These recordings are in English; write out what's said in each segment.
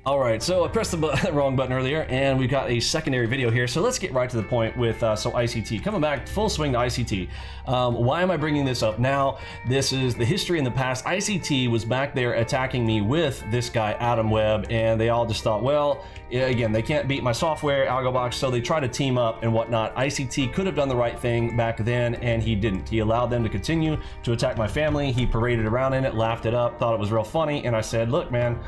All right, so I pressed the wrong button earlier, and we've got a secondary video here. So let's get right to the point with ICT. Coming back full swing to ICT. Why am I bringing this up now? This is the history in the past. ICT was back there attacking me with this guy, Adam Webb, and they all just thought, well, again, they can't beat my software, AlgoBox, so they try to team up and whatnot. ICT could have done the right thing back then, and he didn't. He allowed them to continue to attack my family. He paraded around in it, laughed it up, thought it was real funny, and I said, look, man,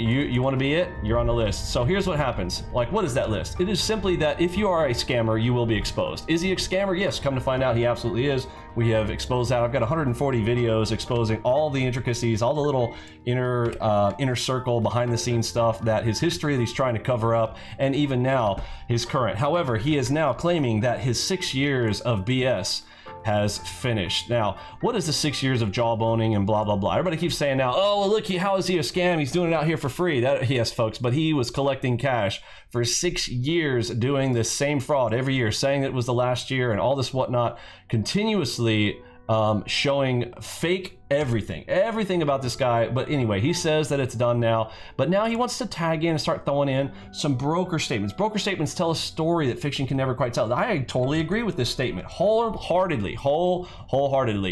you want to be it? You're on the list. So here's what happens. Like, what is that list? It is simply that if you are a scammer, you will be exposed. Is he a scammer? Yes, come to find out, he absolutely is. We have exposed that. I've got 140 videos exposing all the intricacies, all the little inner circle behind the scenes stuff, that his history that he's trying to cover up, and even now his current. However, he is now claiming that his 6 years of BS has finished. Now, what is the 6 years of jawboning and blah, blah, blah? Everybody keeps saying now, oh, well, look, how is he a scam? He's doing it out here for free. Yes, folks, but he was collecting cash for 6 years doing this same fraud every year, saying it was the last year and all this whatnot, continuously showing fake everything about this guy. But anyway, he says that it's done now, but now he wants to tag in and start throwing in some broker statements. Broker statements tell a story that fiction can never quite tell. I totally agree with this statement wholeheartedly.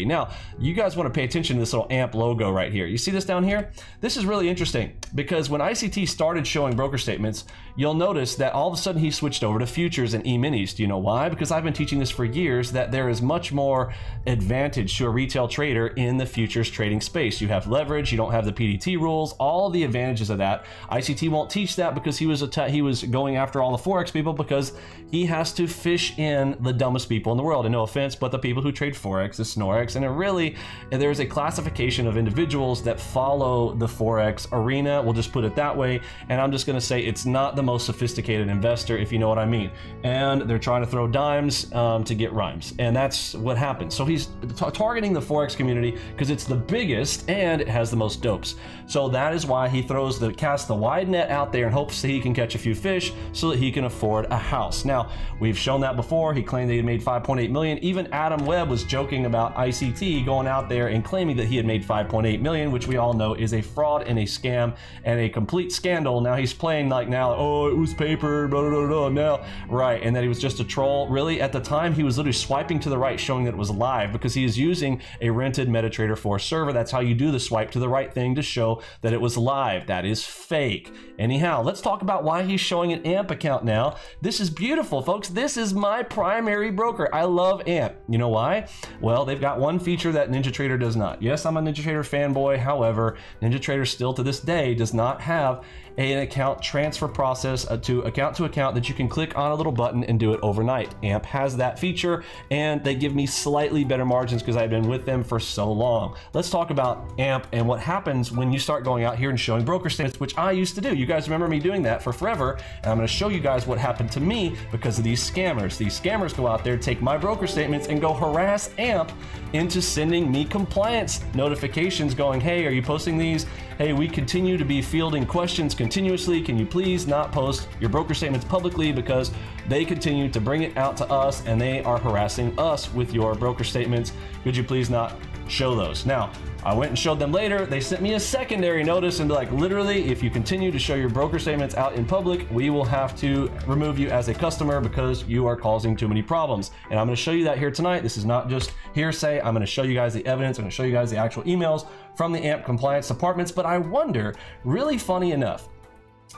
Now, you guys want to pay attention to this little AMP logo right here. You see this down here? This is really interesting because when ICT started showing broker statements, you'll notice that all of a sudden he switched over to futures and E-minis. Do you know why? Because I've been teaching this for years, that there is much more advantage to a retail trader in the futures trading space. You have leverage, you don't have the PDT rules, all the advantages of that. ICT won't teach that because he was going after all the Forex people, because he has to fish in the dumbest people in the world. And no offense, but the people who trade Forex, the Snorex, and there's a classification of individuals that follow the Forex arena, we'll just put it that way, and I'm just going to say it's not the most sophisticated investor, if you know what I mean. And they're trying to throw dimes to get rhymes, and that's what happens. So he's targeting the Forex community because it's the biggest and it has the most dopes. So that is why he casts the wide net out there in hopes that he can catch a few fish so that he can afford a house. Now, we've shown that before. He claimed that he had made 5.8 million. Even Adam Webb was joking about ICT going out there and claiming that he had made 5.8 million, which we all know is a fraud and a scam and a complete scandal. Now he's playing like now, oh, it was paper, blah, blah, blah, blah, now, right, and that he was just a troll. Really, at the time, he was literally swiping to the right, showing that it was live, because he is using a rented MetaTrader 4 server. That's how you do the swipe to the right thing, to show that it was live. That is fake. Anyhow, let's talk about why he's showing an AMP account now. This is beautiful, folks. This is my primary broker. I love AMP. You know why? Well, they've got one feature that NinjaTrader does not. Yes, I'm a NinjaTrader fanboy. However, NinjaTrader still to this day does not have an account transfer process to account that you can click on a little button and do it overnight. AMP has that feature, and they give me slightly better margins because I've been with them for so long. Let's talk about AMP and what happens when you start going out here and showing broker statements, which I used to do. You guys remember me doing that for forever, and I'm going to show you guys what happened to me because of these scammers. These scammers go out there, take my broker statements, and go harass AMP into sending me compliance notifications going, hey, are you posting these? Hey, we continue to be fielding questions continuously. Can you please not post your broker statements publicly, because they continue to bring it out to us and they are harassing us with your broker statements. Could you please not show those? Now, I went and showed them later. They sent me a secondary notice and like, literally, if you continue to show your broker statements out in public, we will have to remove you as a customer because you are causing too many problems. And I'm going to show you that here tonight. This is not just hearsay. I'm going to show you guys the evidence. I'm going to show you guys the actual emails from the AMP compliance departments. But I wonder, really funny enough,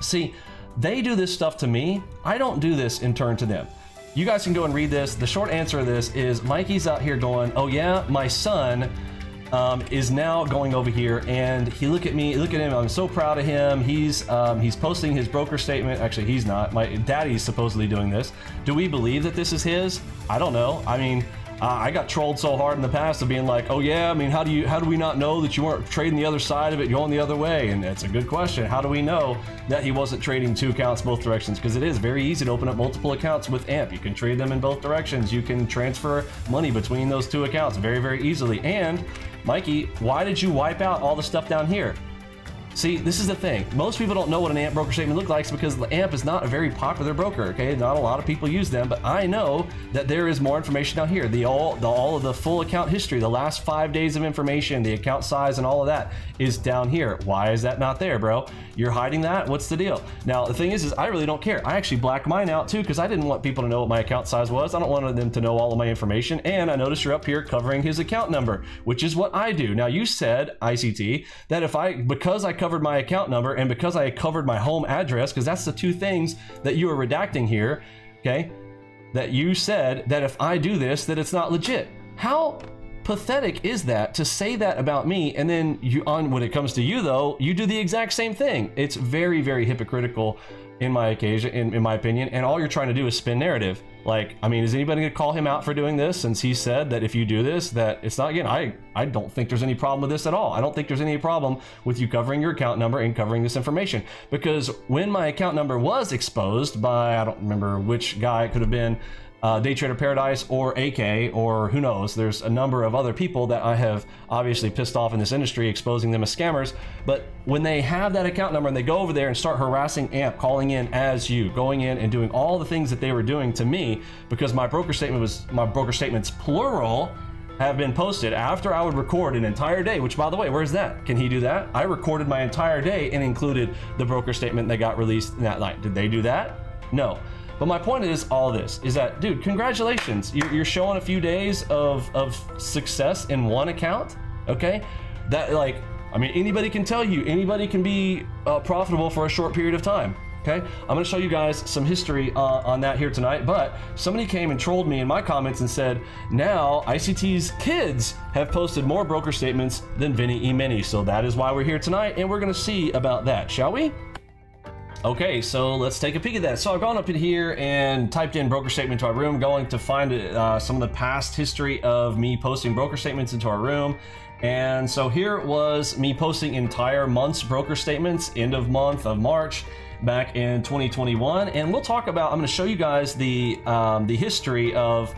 see, they do this stuff to me. I don't do this in turn to them. You guys can go and read this. The short answer of this is Mikey's out here going, oh yeah, my son is now going over here, and look at him, I'm so proud of him. He's posting his broker statement. Actually, he's not. My daddy's supposedly doing this. Do we believe that this is his? I don't know. I mean, I got trolled so hard in the past of being like, oh yeah, I mean, how do we not know that you weren't trading the other side of it, going the other way? And it's a good question. How do we know that he wasn't trading two accounts both directions? Because it is very easy to open up multiple accounts with AMP. You can trade them in both directions. You can transfer money between those two accounts very, very easily. And Mikey, why did you wipe out all the stuff down here? See, this is the thing. Most people don't know what an AMP broker statement looks like because the AMP is not a very popular broker, okay? Not a lot of people use them, but I know that there is more information down here. All of the full account history, the last 5 days of information, the account size and all of that is down here. Why is that not there, bro? You're hiding that? What's the deal? Now, the thing is I really don't care. I actually blacked mine out too because I didn't want people to know what my account size was. I don't want them to know all of my information. And I noticed you're up here covering his account number, which is what I do. Now, you said, ICT, that because I covered my account number and because I covered my home address, because that's the two things that you are redacting here, okay, that you said that if I do this, that it's not legit. How pathetic is that to say that about me, and then when it comes to you though, you do the exact same thing? It's very, very hypocritical in my opinion, and all you're trying to do is spin narrative. Like, I mean, is anybody gonna call him out for doing this, since he said that if you do this, that it's not? Again, I don't think there's any problem with this at all. I don't think there's any problem with you covering your account number and covering this information, because when my account number was exposed by, I don't remember which guy, it could have been Day Trader Paradise or AK, or who knows, there's a number of other people that I have obviously pissed off in this industry, exposing them as scammers. But when they have that account number and they go over there and start harassing AMP, calling in as you, going in and doing all the things that they were doing to me, because my broker statements plural have been posted after I would record an entire day, which, by the way, where's that? Can he do that? I recorded my entire day and included the broker statement that got released that night. Did they do that? No. But my point is all this, is that, dude, congratulations. You're showing a few days of success in one account, okay? That, like, I mean, anybody can tell you, anybody can be profitable for a short period of time, okay? I'm gonna show you guys some history on that here tonight, but somebody came and trolled me in my comments and said, now ICT's kids have posted more broker statements than Vinny Emini. So that is why we're here tonight, and we're gonna see about that, shall we? Okay, so let's take a peek at that. So I've gone up in here and typed in broker statement to our room, going to find some of the past history of me posting broker statements into our room. And so here was me posting entire month's broker statements, end of month of March, back in 2021. And we'll talk about, I'm gonna show you guys the history of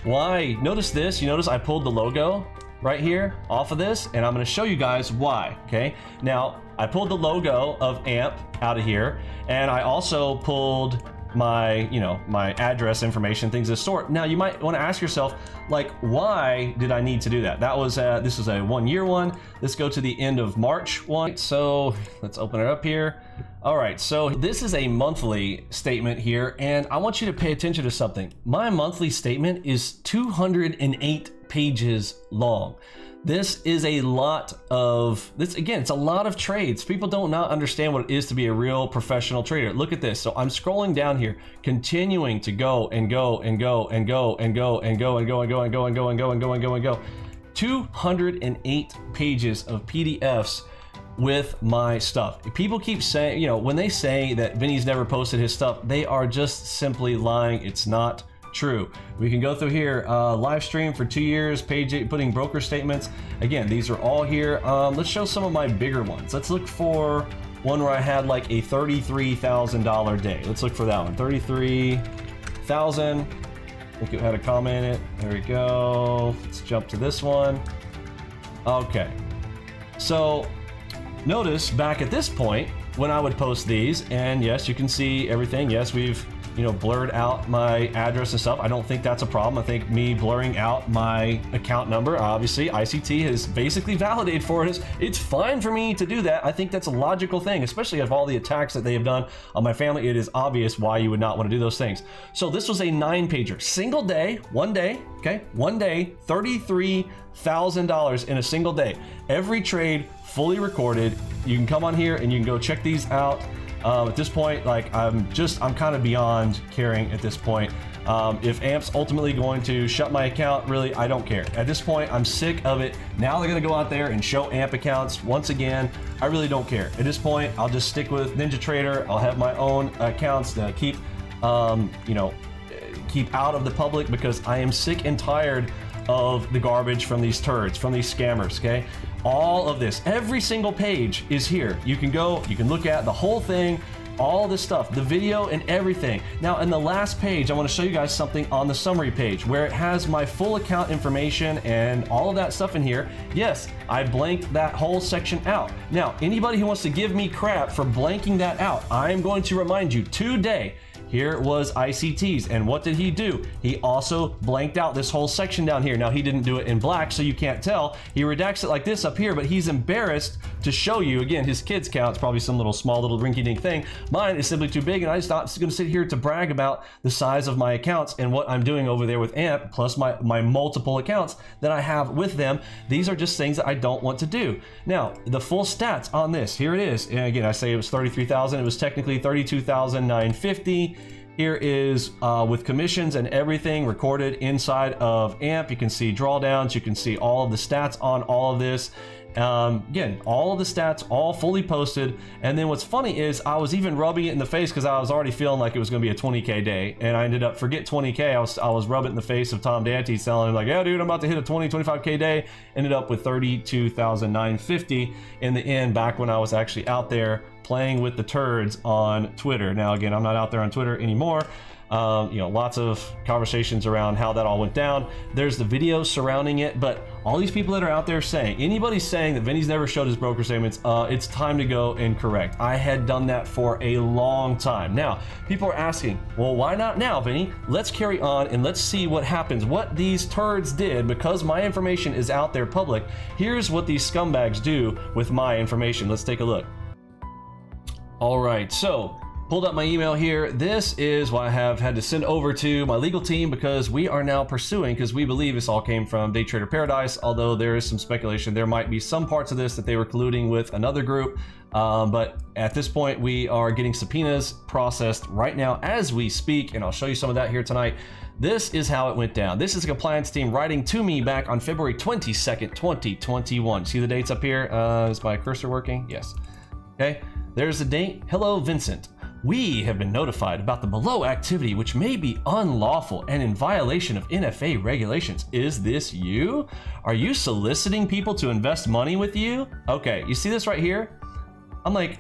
why. Notice this, you notice I pulled the logo right here off of this, and I'm gonna show you guys why, okay? Now, I pulled the logo of AMP out of here, and I also pulled my, my address information, things of the sort. Now, you might want to ask yourself, like, why did I need to do that? That was this was a 1 year one. Let's go to the end of March one. So let's open it up here. All right, so this is a monthly statement here, and I want you to pay attention to something. My monthly statement is 208 pages long. This is a lot of this. Again, it's a lot of trades. People don't not understand what it is to be a real professional trader. Look at this. So I'm scrolling down here, continuing to go and go and go and go and go and go and go and go and go and go and go and go and go and go. 208 pages of PDFs with my stuff. People keep saying, when they say that Vinny's never posted his stuff, they are just simply lying. It's not true. We can go through here, live stream for 2 years, putting broker statements. Again, these are all here. Let's show some of my bigger ones. Let's look for one where I had like a $33,000 day. Let's look for that one. 33,000. I think it had a comma in it. There we go. Let's jump to this one. Okay. So notice back at this point when I would post these, and yes, you can see everything. Yes, we've blurred out my address and stuff. I don't think that's a problem. I think me blurring out my account number, obviously ICT has basically validated for us. It's fine for me to do that. I think that's a logical thing, especially of all the attacks that they have done on my family. It is obvious why you would not want to do those things. So this was a 9-pager, single day, one day, okay? One day, $33,000 in a single day. Every trade fully recorded. You can come on here and you can go check these out. At this point, like, I'm kind of beyond caring at this point. If AMP's ultimately going to shut my account, really, I don't care. At this point, I'm sick of it. Now they're gonna go out there and show AMP accounts once again. I really don't care. At this point, I'll just stick with Ninja Trader. I'll have my own accounts to keep, keep out of the public, because I am sick and tired of the garbage from these turds, from these scammers, okay? All of this, every single page is here. You can go, you can look at the whole thing. all this stuff, the video and everything. Now in the last page, I want to show you guys something on the summary page where it has my full account information and all of that stuff in here. Yes, I blanked that whole section out. Now, anybody who wants to give me crap for blanking that out, I'm going to remind you today, here was ICT's, and what did he do? He also blanked out this whole section down here. Now, he didn't do it in black, so you can't tell. He redacts it like this up here, but he's embarrassed to show you. Again, his kids count's probably some little small little rinky-dink thing. Mine is simply too big, and I'm just not going to sit here to brag about the size of my accounts and what I'm doing over there with AMP, plus my multiple accounts that I have with them. These are just things that I don't want to do. Now, the full stats on this, here it is. And again, I say it was 33,000. It was technically 32,950. Here is with commissions and everything recorded inside of AMP. You can see drawdowns. You can see all of the stats on all of this. Again, all of the stats all fully posted. And then what's funny is I was even rubbing it in the face because I was already feeling like it was going to be a 20K day, and I ended up forget 20K. I was rubbing it in the face of Tom Dante, telling him like, yeah, dude, I'm about to hit a 25K day. Ended up with 32,950 in the end, back when I was actually out there playing with the turds on Twitter. Now, again, I'm not out there on Twitter anymore. You know, lots of conversations around how that all went down. There's the video surrounding it, but all these people that are out there saying, anybody saying that Vinny's never showed his broker statements, it's time to go and correct. I had done that for a long time. Now, people are asking, well, why not now, Vinny? Let's carry on and let's see what happens. What these turds did, because my information is out there public, here's what these scumbags do with my information. Let's take a look. All right, so pulled up my email here. This is what I have had to send over to my legal team because we are now pursuing, because we believe this all came from Day Trader Paradise, although there is some speculation there might be some parts of this that they were colluding with another group. But at this point, we are getting subpoenas processed right now as we speak, and I'll show you some of that here tonight. This is how it went down. This is a compliance team writing to me back on February 22nd, 2021. See the dates up here? Is my cursor working? Yes. Okay, there's the date. Hello, Vincent. We have been notified about the below activity which may be unlawful and in violation of NFA regulations. Is this you? Are you soliciting people to invest money with you? Okay, you see this right here? I'm like,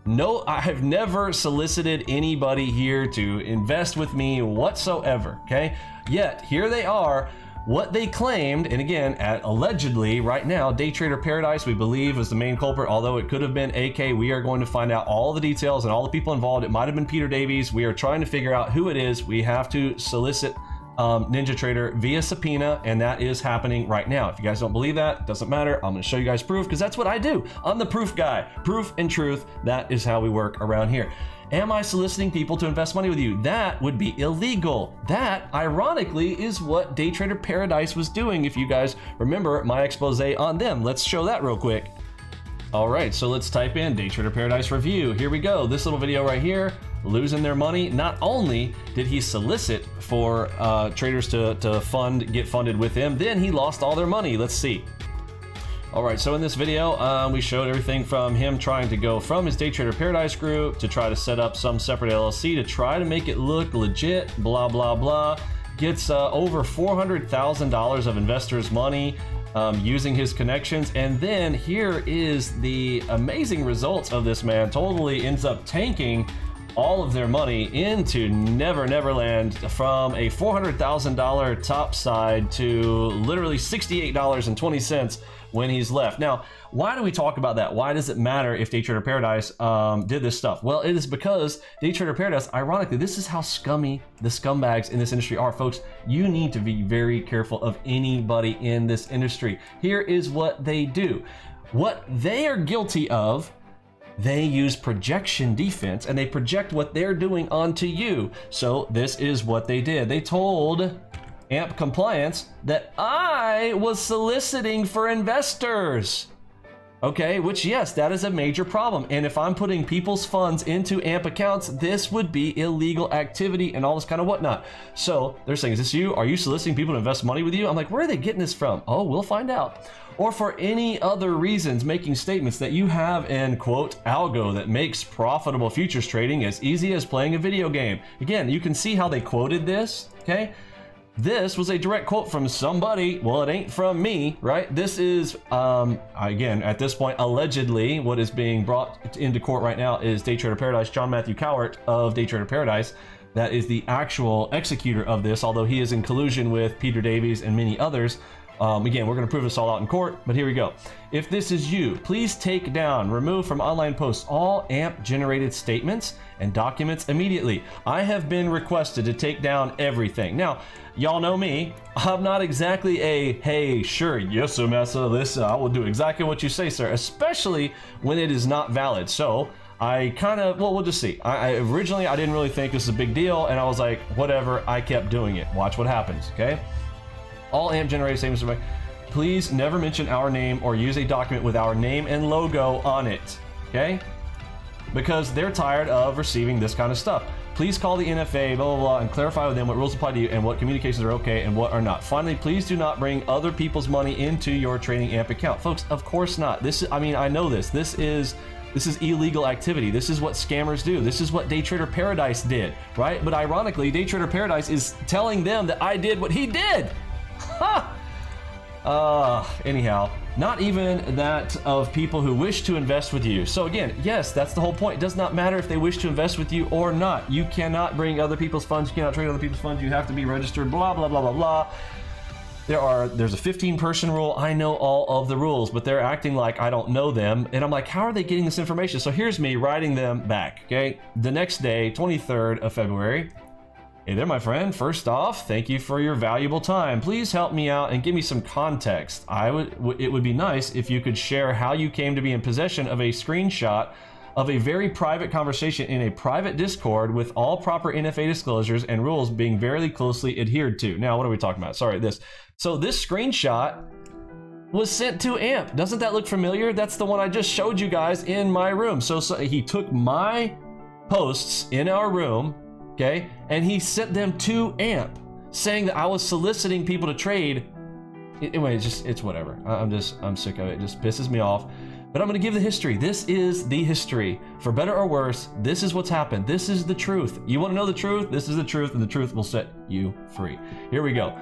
no, I have never solicited anybody here to invest with me whatsoever, okay? Yet, here they are. What they claimed, and again, allegedly right now, Day Trader Paradise, we believe, was the main culprit, although it could have been AK. We are going to find out all the details and all the people involved. It might have been Peter Davies. We are trying to figure out who it is. We have to solicit Ninja Trader via subpoena, and that is happening right now. If you guys don't believe that, it doesn't matter. I'm going to show you guys proof, because that's what I do. I'm the proof guy. Proof and truth, that is how we work around here. Am I soliciting people to invest money with you? That would be illegal. That, ironically, is what Day Trader Paradise was doing. If you guys remember my expose on them, let's show that real quick. All right, so let's type in Day Trader Paradise review. Here we go. This little video right here, losing their money. Not only did he solicit for traders to get funded with him, then he lost all their money. Let's see. All right, so in this video, we showed everything from him trying to go from his Day Trader Paradise group to try to set up some separate LLC to try to make it look legit, blah, blah, blah. Gets over $400,000 of investors' money using his connections. And then here is the amazing results of this man. Totally ends up tanking all of their money into Never Never Land from a $400,000 top side to literally $68.20 when he's left. Now, why do we talk about that? Why does it matter if Day Trader Paradise did this stuff? Well, it is because Day Trader Paradise, ironically, this is how scummy the scumbags in this industry are, folks. You need to be very careful of anybody in this industry. Here is what they do. What they are guilty of, they use projection defense, and they project what they're doing onto you. So this is what they did. They told AMP Compliance that I was soliciting for investors. Okay, which, yes, that is a major problem. And if I'm putting people's funds into AMP accounts, this would be illegal activity and all this kind of whatnot. So they're saying, is this you? Are you soliciting people to invest money with you? I'm like, where are they getting this from? Oh, we'll find out. Or for any other reasons, making statements that you have an, quote, algo that makes profitable futures trading as easy as playing a video game. Again, you can see how they quoted this, okay? This was a direct quote from somebody. Well, it ain't from me, right? This is, again, at this point, allegedly, what is being brought into court right now is Day Trader Paradise, John Matthew Cowart of Day Trader Paradise. That is the actual executor of this, although he is in collusion with Peter Davies and many others. Again, we're going to prove this all out in court, but here we go. If this is you, please take down, remove from online posts all AMP-generated statements and documents immediately. I have been requested to take down everything. Now, y'all know me. I'm not exactly a, hey, sure, yes, sir, massa, this, I will do exactly what you say, sir, especially when it is not valid. So, I kind of, well, we'll just see. Originally, I didn't really think this was a big deal, and I was like, whatever, I kept doing it. Watch what happens, okay? All AMP-generated statements, please never mention our name or use a document with our name and logo on it, okay? Because they're tired of receiving this kind of stuff. Please call the NFA, blah, blah, blah, and clarify with them what rules apply to you and what communications are okay and what are not. Finally, please do not bring other people's money into your trading AMP account. Folks, of course not. This is, I mean, I know this. This is illegal activity. This is what scammers do. This is what Day Trader Paradise did, right? But ironically, Day Trader Paradise is telling them that I did what he did. Anyhow, not even that of people who wish to invest with you. So again, yes, that's the whole point. It does not matter if they wish to invest with you or not. You cannot bring other people's funds. You cannot trade other people's funds. You have to be registered, blah, blah, blah, blah, blah. There's a 15-person rule. I know all of the rules, but they're acting like I don't know them. And I'm like, how are they getting this information? So here's me writing them back, okay? The next day, 23rd of February. Hey there, my friend. First off, thank you for your valuable time. Please help me out and give me some context. It would be nice if you could share how you came to be in possession of a screenshot of a very private conversation in a private Discord with all proper NFA disclosures and rules being very closely adhered to. Now, what are we talking about? Sorry, this. So this screenshot was sent to AMP. Doesn't that look familiar? That's the one I just showed you guys in my room. So he took my posts in our room, okay, and he sent them to AMP, saying that I was soliciting people to trade. Anyway, it's whatever. I'm sick of it. It just pisses me off. But I'm going to give the history. This is the history. For better or worse, this is what's happened. This is the truth. You want to know the truth? This is the truth, and the truth will set you free. Here we go.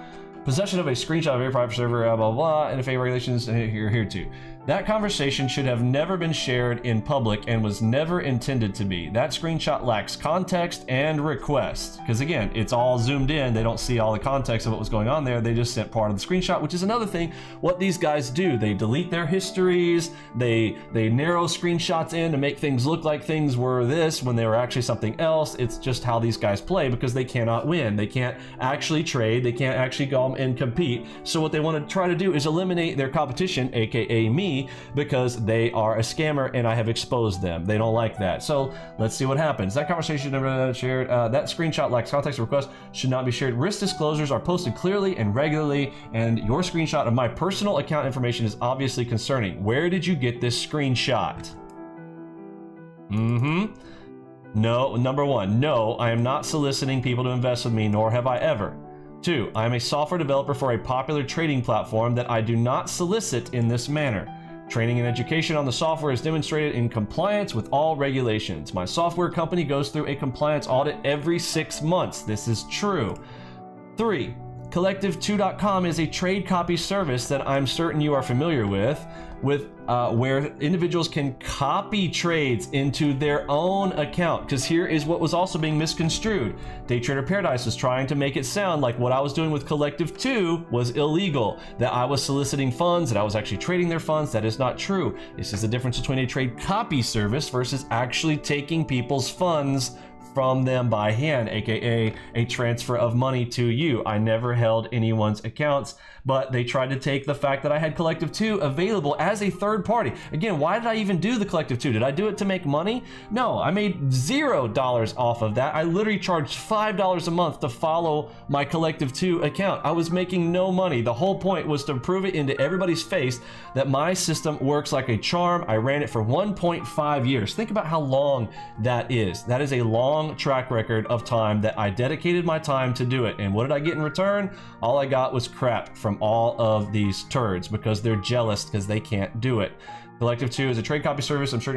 Possession of a screenshot of a very private server, blah, blah, blah, NFA regulations, here too. That conversation should have never been shared in public and was never intended to be. That screenshot lacks context and request. Because again, it's all zoomed in. They don't see all the context of what was going on there. They just sent part of the screenshot, which is another thing. What these guys do, they delete their histories. They narrow screenshots in to make things look like things were this when they were actually something else. It's just how these guys play because they cannot win. They can't actually trade. They can't actually go and compete. So what they want to try to do is eliminate their competition, aka me, because they are a scammer and I have exposed them. They don't like that. So let's see what happens. That conversation never shared. That screenshot lacks context request, should not be shared. Risk disclosures are posted clearly and regularly, and your screenshot of my personal account information is obviously concerning. Where did you get this screenshot? No, number one, no, I am not soliciting people to invest with me, nor have I ever. 2, I am a software developer for a popular trading platform that I do not solicit in this manner. Training and education on the software is demonstrated in compliance with all regulations. My software company goes through a compliance audit every 6 months. This is true. 3, Collective2.com is a trade copy service that I'm certain you are familiar with where individuals can copy trades into their own account. Because here is what was also being misconstrued. Day Trader Paradise was trying to make it sound like what I was doing with Collective2 was illegal, that I was soliciting funds, that I was actually trading their funds. That is not true. This is the difference between a trade copy service versus actually taking people's funds from them by hand, aka a transfer of money to you. I never held anyone's accounts, but they tried to take the fact that I had Collective2 available as a third party. Again, why did I even do the Collective2? Did I do it to make money? No, I made $0 off of that. I literally charged $5 a month to follow my Collective2 account. I was making no money. The whole point was to prove it into everybody's face that my system works like a charm. I ran it for 1.5 years. Think about how long that is. That is a long track record of time that I dedicated my time to do it. And what did I get in return? All I got was crap from all of these turds because they're jealous because they can't do it. Collective2 is a trade copy service, I'm sure,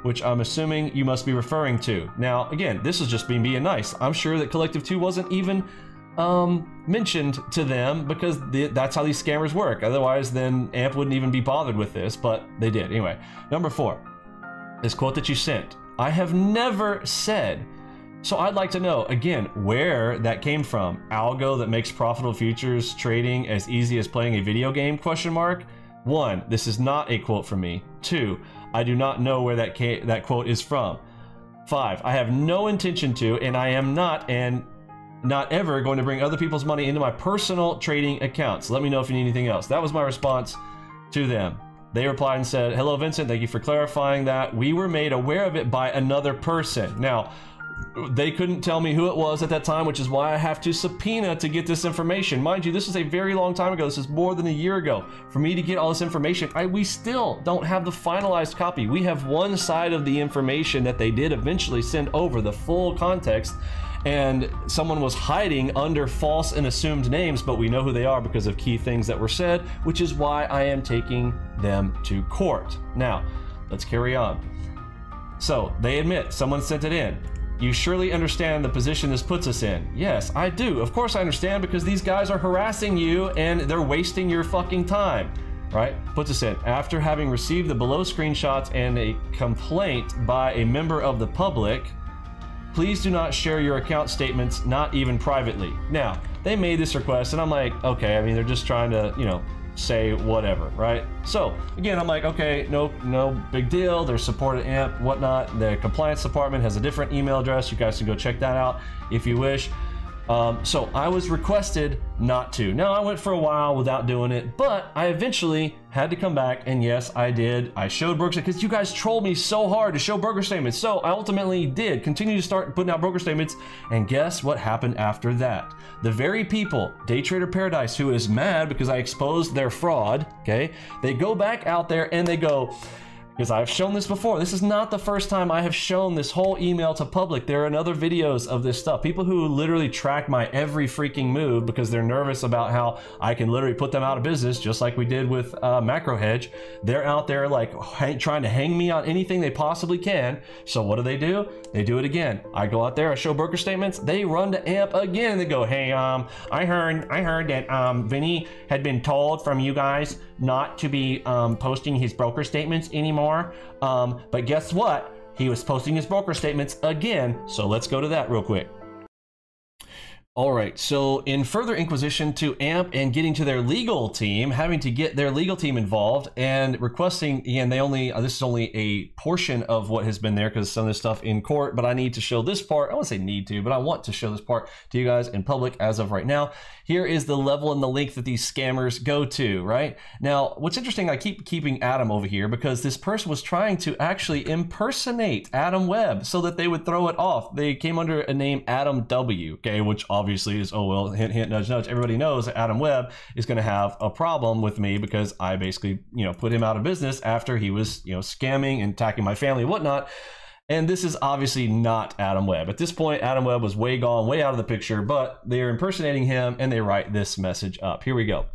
which I'm assuming you must be referring to. Now, again, this is just being nice. I'm sure that Collective2 wasn't even mentioned to them, because that's how these scammers work. Otherwise, then AMP wouldn't even be bothered with this, but they did. Anyway, number 4, this quote that you sent. I have never said. So I'd like to know, again, where that came from. Algo that makes profitable futures trading as easy as playing a video game, question mark. 1, this is not a quote from me. 2, I do not know where that quote is from. 5, I have no intention to, and I am not ever going to bring other people's money into my personal trading accounts. Let me know if you need anything else. That was my response to them. They replied and said, hello, Vincent, thank you for clarifying that. We were made aware of it by another person. Now, they couldn't tell me who it was at that time, which is why I have to subpoena to get this information. Mind you, this is a very long time ago. This is more than a year ago. For me to get all this information, we still don't have the finalized copy. We have one side of the information that they did eventually send over, the full context, and someone was hiding under false and assumed names, but we know who they are because of key things that were said, which is why I am taking them to court. Now, let's carry on. So they admit someone sent it in. You surely understand the position this puts us in. Yes, I do. Of course I understand, because these guys are harassing you and they're wasting your fucking time, right? Puts us in. After having received the below screenshots and a complaint by a member of the public, please do not share your account statements, not even privately. Now, they made this request and I'm like, okay, I mean, they're just trying to, you know, say whatever, right? So again, I'm like, okay, no big deal. There's support at AMP, whatnot. The compliance department has a different email address. You guys can go check that out if you wish. So I was requested not to. Now, I went for a while without doing it, but I eventually had to come back, and yes, I did. I showed broker statements because you guys trolled me so hard to show broker statements. So I ultimately did continue to start putting out broker statements, and guess what happened after that? The very people, Day Trader Paradise, who is mad because I exposed their fraud, okay? They go back out there and they go, because I've shown this before. This is not the first time I have shown this whole email to public. There are other videos of this stuff. People who literally track my every freaking move because they're nervous about how I can literally put them out of business, just like we did with Macro Hedge. They're out there like trying to hang me on anything they possibly can. So what do? They do it again. I go out there, I show broker statements. They run to AMP again. And they go, hey, I heard that Vinny had been told from you guys not to be posting his broker statements anymore. But guess what? He was posting his broker statements again. So let's go to that real quick. All right, so in further inquisition to AMP and getting to their legal team, having to get their legal team involved and requesting, again, this is only a portion of what has been there because some of this stuff in court, but I need to show this part. I won't say need to, but I want to show this part to you guys in public as of right now. Here is the level and the length that these scammers go to, right? Now, what's interesting, I keep keeping Adam over here because this person was trying to actually impersonate Adam Webb so that they would throw it off. They came under a name Adam W, okay, which obviously is, oh, well, hint, hint, nudge, nudge. Everybody knows that Adam Webb is going to have a problem with me because I basically, put him out of business after he was, scamming and attacking my family and whatnot. And this is obviously not Adam Webb. At this point, Adam Webb was way gone, way out of the picture, but they're impersonating him and they write this message up. Here we go.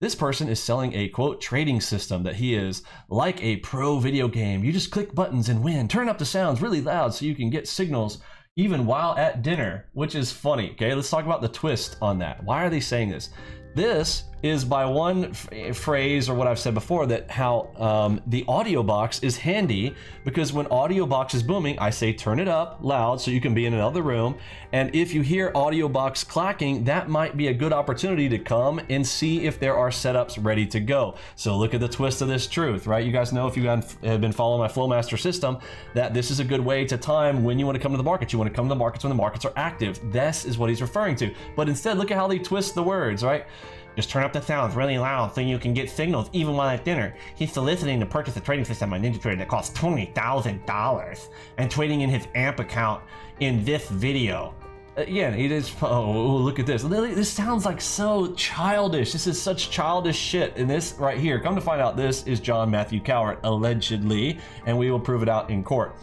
This person is selling a, quote, trading system that he is like a pro video game. You just click buttons and win. Turn up the sounds really loud so you can get signals even while at dinner, which is funny. Okay, let's talk about the twist on that. Why are they saying this? This is by one phrase, or what I've said before, that how the audio box is handy, because when audio box is booming, I say turn it up loud so you can be in another room. And if you hear audio box clacking, that might be a good opportunity to come and see if there are setups ready to go. So look at the twist of this truth, right? You guys know, if you have been following my Flowmaster system, that this is a good way to time when you want to come to the market. You want to come to the markets when the markets are active. This is what he's referring to. But instead, look at how they twist the words, right? Just turn up the sounds really loud so you can get signals even while at dinner. He's soliciting to purchase a trading system on NinjaTrader that costs $20,000 and trading in his AMP account in this video. Again, it is, oh, look at this. This sounds like so childish. This is such childish shit. And this right here, come to find out, this is John Matthew Cowart, allegedly, and we will prove it out in court.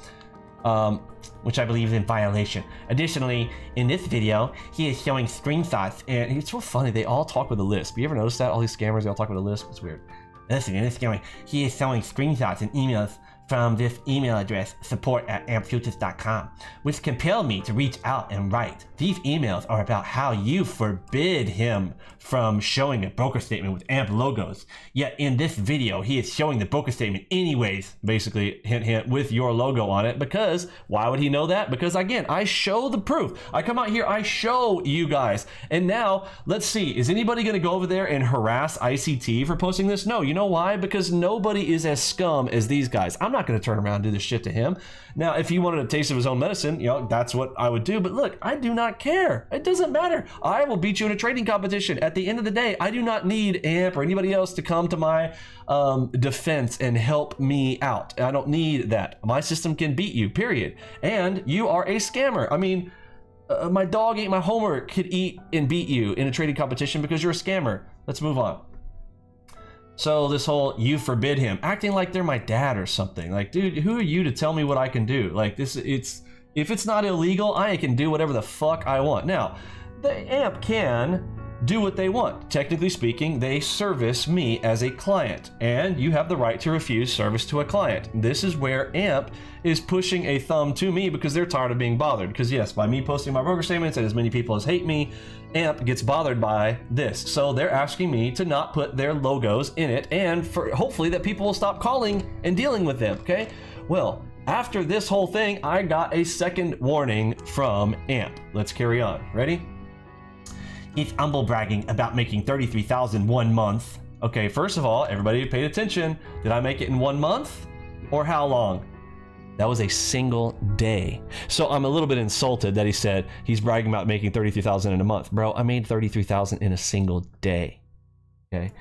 Which I believe is in violation. Additionally, in this video, he is showing screenshots, and it's so funny, they all talk with a lisp. You ever notice that? All these scammers, they all talk with a lisp? It's weird. Listen, in this video, he is showing screenshots and emails from this email address, support@ampfutures.com, which compelled me to reach out and write. These emails are about how you forbid him from showing a broker statement with AMP logos. Yet in this video, he is showing the broker statement anyways, basically, hint, hint, with your logo on it. Because why would he know that? Because again, I show the proof. I come out here, I show you guys. And now, let's see, is anybody gonna go over there and harass ICT for posting this? No, you know why? Because nobody is as scum as these guys. I'm not gonna turn around and do this shit to him. Now, if he wanted a taste of his own medicine, you know, that's what I would do. But look, I do not care. It doesn't matter. I will beat you in a trading competition. At the end of the day, I do not need AMP or anybody else to come to my defense and help me out. I don't need that. My system can beat you, period. And you are a scammer. I mean, my dog ate my homework could eat and beat you in a trading competition because you're a scammer. Let's move on. So this whole you forbid him, acting like they're my dad or something. Like, dude, who are you to tell me what I can do? Like this, if it's not illegal, I can do whatever the fuck I want. Now, the AMP can do what they want. Technically speaking, they service me as a client, and you have the right to refuse service to a client. This is where AMP is pushing a thumb to me because they're tired of being bothered. Because yes, by me posting my broker statements and as many people as hate me, AMP gets bothered by this. So they're asking me to not put their logos in it, and for hopefully that people will stop calling and dealing with them, okay? Well, after this whole thing, I got a second warning from AMP. Let's carry on. Ready? He's humble bragging about making $33,000 1 month. Okay, first of all, everybody paid attention. Did I make it in 1 month or how long? That was a single day. So I'm a little bit insulted that he said he's bragging about making $33,000 in a month. Bro, I made $33,000 in a single day. Okay.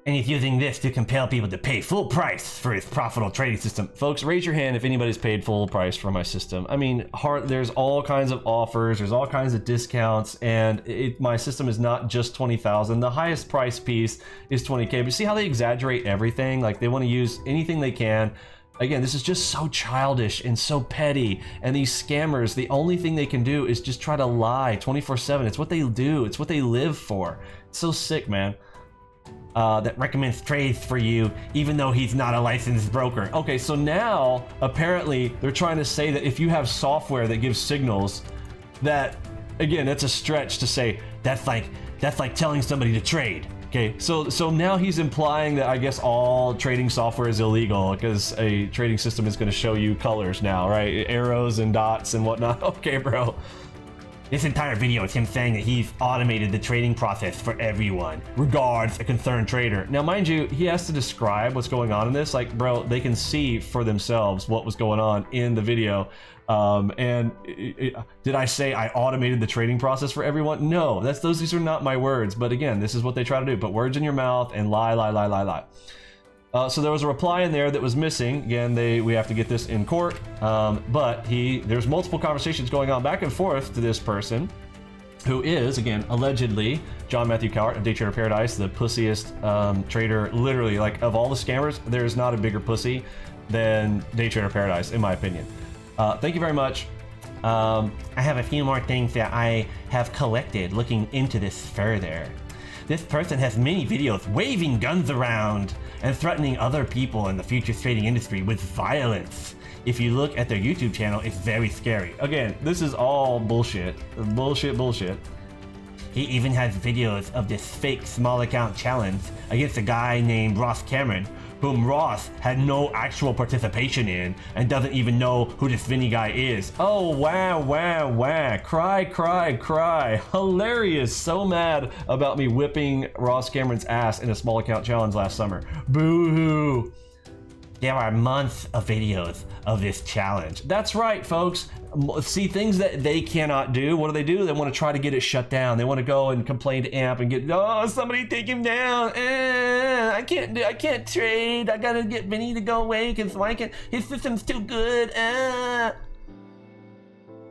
And he's using this to compel people to pay full price for his profitable trading system. Folks, raise your hand if anybody's paid full price for my system. I mean, there's all kinds of offers, there's all kinds of discounts, and my system is not just 20,000. The highest price piece is 20K. But see how they exaggerate everything? Like they want to use anything they can. Again, this is just so childish and so petty. And these scammers, the only thing they can do is just try to lie 24/7. It's what they do. It's what they live for. It's so sick, man. That recommends trades for you, even though he's not a licensed broker. Okay, so now apparently they're trying to say that if you have software that gives signals, that again, that's a stretch to say that's like telling somebody to trade. Okay, so now he's implying that I guess all trading software is illegal because a trading system is going to show you colors now, right? Arrows and dots and whatnot. Okay, bro. This entire video is him saying that he's automated the trading process for everyone. Regards, a concerned trader. Now, mind you, he has to describe what's going on in this. Like, bro, they can see for themselves what was going on in the video. Did I say I automated the trading process for everyone? No, these are not my words. But again, this is what they try to do. Put words in your mouth and lie, lie, lie, lie, lie. So there was a reply in there that was missing. Again, we have to get this in court. But there's multiple conversations going on back and forth to this person, who is, again, allegedly John Matthew Cowart of Day Trader Paradise, the pussiest trader, literally, like, of all the scammers, there's not a bigger pussy than Day Trader Paradise, in my opinion. Thank you very much. I have a few more things that I have collected looking into this further. This person has many videos waving guns around and threatening other people in the futures trading industry with violence. If you look at their YouTube channel, it's very scary. Again, this is all bullshit. Bullshit. He even has videos of this fake small account challenge against a guy named Ross Cameron, whom Ross had no actual participation in and doesn't even know who this Vinny guy is. Oh, wow. Cry. Hilarious. So mad about me whipping Ross Cameron's ass in a small account challenge last summer. Boo-hoo. There are months of videos of this challenge. That's right, folks. See, things that they cannot do, what do? They want to try to get it shut down. They want to go and complain to AMP and get, oh, somebody take him down. I can't trade. I gotta get Vinny to go away because his system's too good.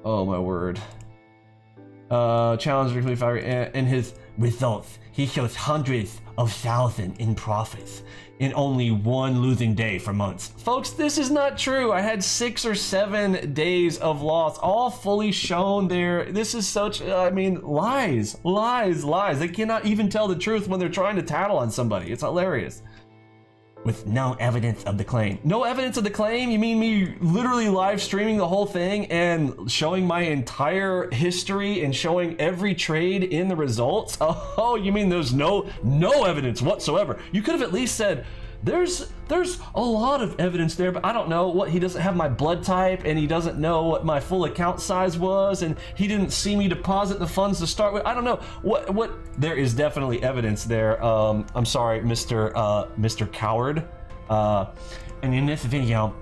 Oh my word. Challenge in his results, he shows hundreds of thousands in profits in only one losing day for months. Folks, this is not true. I had 6 or 7 days of loss, all fully shown there. This is such, I mean, lies. They cannot even tell the truth when they're trying to tattle on somebody. It's hilarious. with no evidence of the claim. No evidence of the claim? You mean me literally live streaming the whole thing and showing my entire history and showing every trade in the results? Oh, you mean there's no evidence whatsoever? You could have at least said, there's a lot of evidence there, but I don't know what, he doesn't have my blood type and he doesn't know what my full account size was and he didn't see me deposit the funds to start with. I don't know what there is definitely evidence there. I'm sorry, Mr. Coward. And in this video,